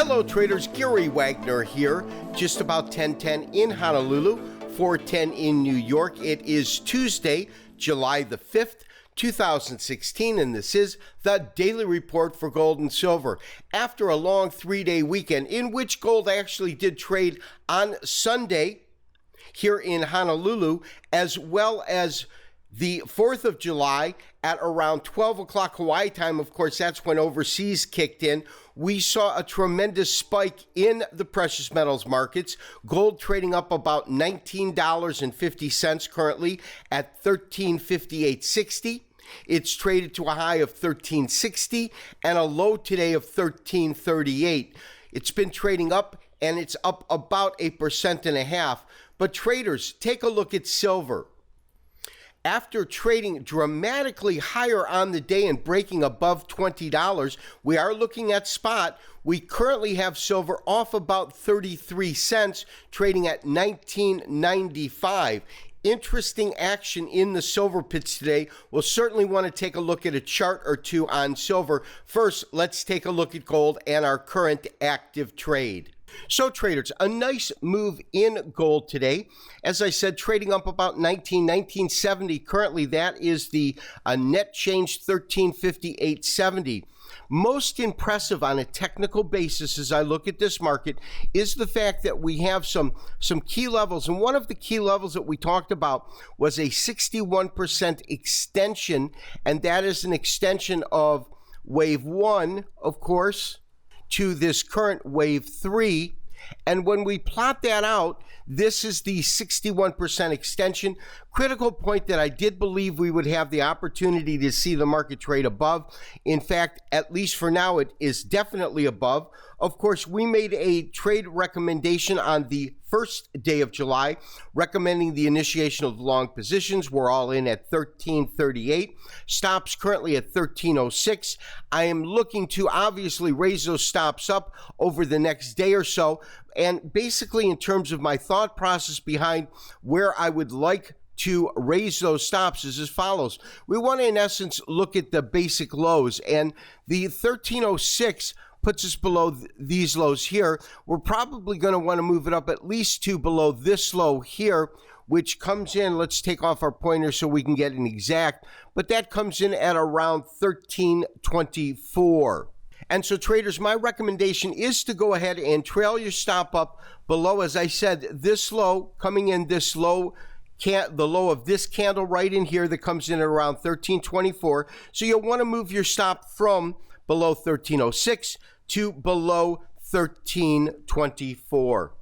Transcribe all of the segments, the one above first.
Hello traders, Gary Wagner here, just about 10:10 in Honolulu, 4:10 in New York. It is Tuesday, July the 5th, 2016, and this is the Daily Report for Gold and Silver. After a long three-day weekend in which gold actually did trade on Sunday here in Honolulu, as well as the 4th of July at around 12 o'clock Hawaii time, of course, that's when overseas kicked in. We saw a tremendous spike in the precious metals markets. Gold trading up about $19.50 currently at $1358.60. It's traded to a high of $1360 and a low today of $1338. It's been trading up and it's up about 1.5%. But traders, take a look at silver. After trading dramatically higher on the day and breaking above $20, we are looking at spot. We currently have silver off about 33 cents, trading at $19.95. Interesting action in the silver pits today. We'll certainly want to take a look at a chart or two on silver. First, let's take a look at gold and our current active trade. So traders, a nice move in gold today. As I said, trading up about $19.70. Currently, that is the net change, $1358.70. Most impressive on a technical basis as I look at this market is the fact that we have some key levels. And one of the key levels that we talked about was a 61% extension. And that is an extension of wave 1, of course, to this current wave 3. And when we plot that out, this is the 61% extension. Critical point that I did believe we would have the opportunity to see the market trade above. In fact, at least for now, it is definitely above. Of course, we made a trade recommendation on the first day of July, recommending the initiation of long positions. We're all in at 1338. Stops currently at 1306. I am looking to obviously raise those stops up over the next day or so. And basically, in terms of my thought process behind where I would like to raise those stops is as follows. We want to, in essence, look at the basic lows, and the 1306 puts us below these lows here. We're probably going to want to move it up at least to below this low here, which comes in, let's take off our pointer so we can get an exact, but that comes in at around 1324. And so traders, my recommendation is to go ahead and trail your stop up below, as I said, this low, coming in this low, the low of this candle right in here that comes in at around 1324. So you'll want to move your stop from below 1306 to below 1324.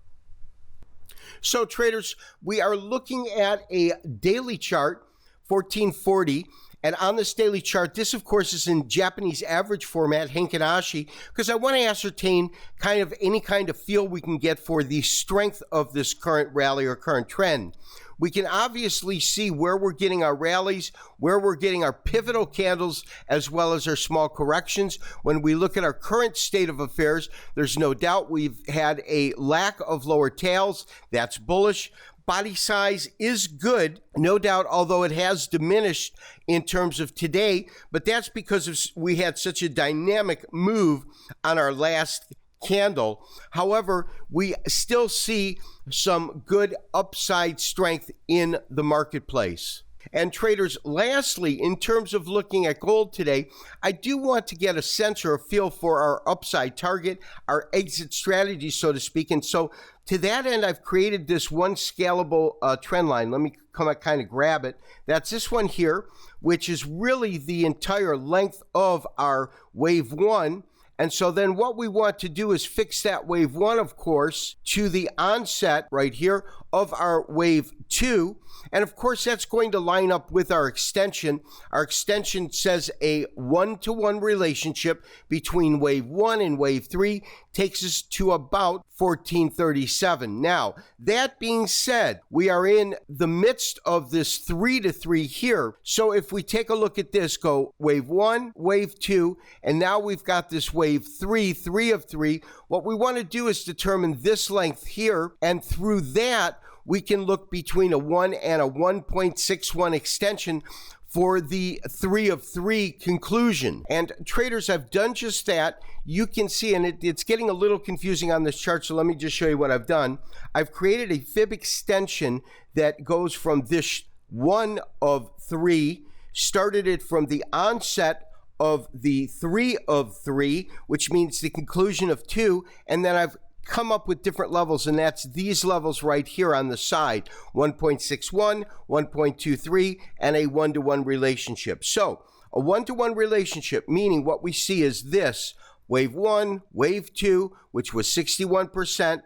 So traders, we are looking at a daily chart, 1440. And on this daily chart, this, of course, is in Japanese average format, Heikin-Ashi, because I want to ascertain kind of any kind of feel we can get for the strength of this current rally or current trend. We can obviously see where we're getting our rallies, where we're getting our pivotal candles, as well as our small corrections. When we look at our current state of affairs, there's no doubt we've had a lack of lower tails. That's bullish. Body size is good, no doubt, although it has diminished in terms of today, but that's because we had such a dynamic move on our last candle. However, we still see some good upside strength in the marketplace. And traders, lastly, in terms of looking at gold today, I do want to get a sense or a feel for our upside target, our exit strategy, so to speak. And so to that end, I've created this one scalable trend line. Let me kind of grab it. That's this one here, which is really the entire length of our wave 1. And so then what we want to do is fix that wave 1, of course, to the onset right here of our wave 2. And of course, that's going to line up with our extension. Our extension says a 1-to-1 relationship between wave 1 and wave 3 takes us to about 1437. Now, that being said, we are in the midst of this 3-to-3 here. So if we take a look at this, go wave 1, wave 2, and now we've got this wave 3, 3 of 3. What we want to do is determine this length here, and through that, we can look between a 1 and a 1.61 extension for the 3 of 3 conclusion. And traders, I've done just that. You can see, and it's getting a little confusing on this chart, so let me just show you what I've done. I've created a fib extension that goes from this 1 of 3, started it from the onset of the 3 of 3, which means the conclusion of 2, and then I've come up with different levels, and that's these levels right here on the side, 1.61, 1.23, and a 1-to-1 relationship. So a 1-to-1 relationship, meaning what we see is this: wave 1, wave 2, which was 61%,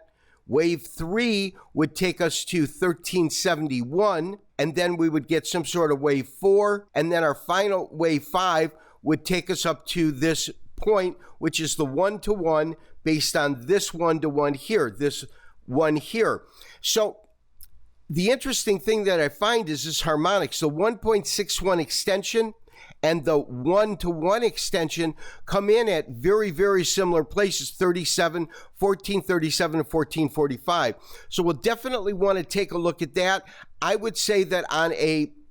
wave 3 would take us to 1371, and then we would get some sort of wave 4, and then our final wave 5 would take us up to this point, which is the 1-to-1 based on this 1-to-1 here, this one here. So the interesting thing that I find is this harmonics, the 1.61 extension and the 1-to-1 extension come in at very, very similar places, 37, 1437 and 1445. So we'll definitely want to take a look at that. I would say that on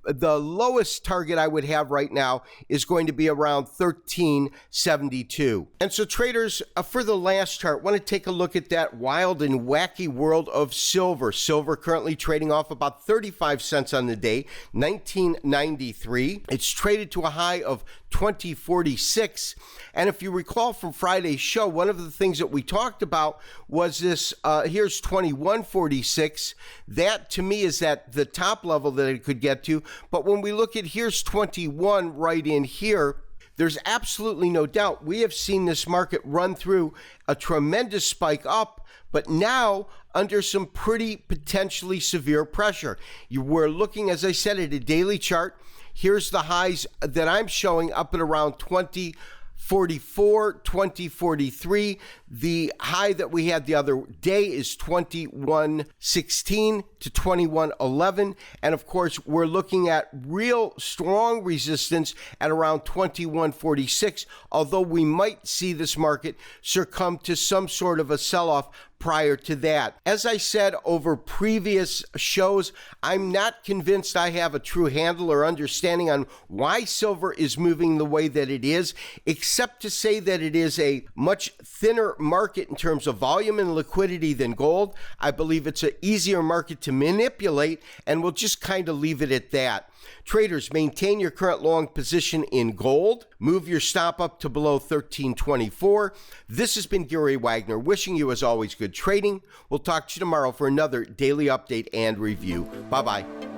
the lowest target I would have right now is going to be around 1372. And so traders, for the last chart, want to take a look at that wild and wacky world of silver. Silver currently trading off about 35 cents on the day, 1993. It's traded to a high of 2046. And if you recall from Friday's show, one of the things that we talked about was this, here's 2146. That to me is at the top level that it could get to. But when we look at here's 21 right in here, there's absolutely no doubt we have seen this market run through a tremendous spike up, but now under some pretty potentially severe pressure. We're looking, as I said, at a daily chart. Here's the highs that I'm showing up at around 2044, 2043. The high that we had the other day is 2116 to 2111. And of course, we're looking at real strong resistance at around 2146, although we might see this market succumb to some sort of a sell-off prior to that. As I said over previous shows, I'm not convinced I have a true handle or understanding on why silver is moving the way that it is, except to say that it is a much thinner market in terms of volume and liquidity than gold. I believe it's an easier market to manipulate, and we'll just kind of leave it at that. Traders, maintain your current long position in gold. Move your stop up to below 1324. This has been Gary Wagner, wishing you, as always, good trading. We'll talk to you tomorrow for another daily update and review. Bye-bye.